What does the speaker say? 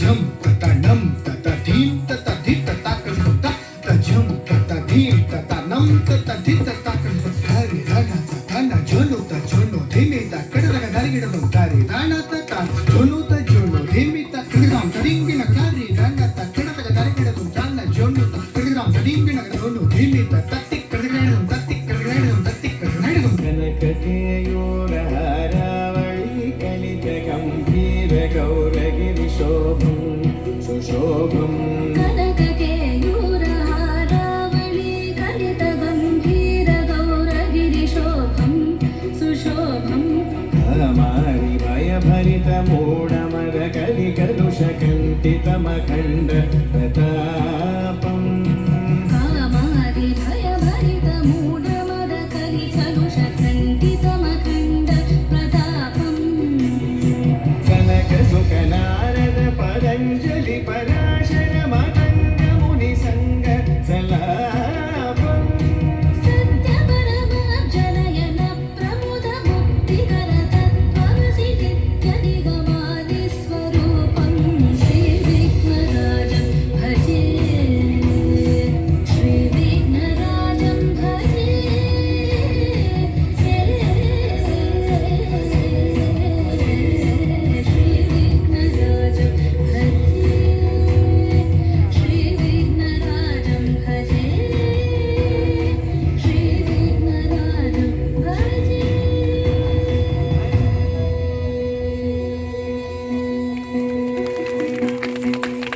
झम तता नम तता धीम तता धी तता कण होता तझम तता धीम तता नम तता धी तता कण होता रे राणा तता ना जोनो ता जोनो धीमे ता कडरग दरगिडदो तारे राणा तता जोनो ता जोनो धीमे ता कडरग तरिंगिन कारी राणा ता कडरग दरगिडदो ताना जोनो ता कडरग तरिंगिन जोनो धीमे ता तत्ति कडरगडदो तत्ति कडरगडदो तत्ति कडरगडदो कनककेयूर हारावळी कलित गंभीर गौरगिरि शोभं सुशोभं कनककेयूर हारावळी कलित गंभीर गौरगिरि शोभं सुशोभं हमारि भयभरित मूढमद कलिकलुष कण्टितमखण्ड प्रतापम् कामादि भयभरित मूढमद कलिकलुष कण्टितमखण्ड प्रतापम् कनक सुख नारद पतञ्जलि परा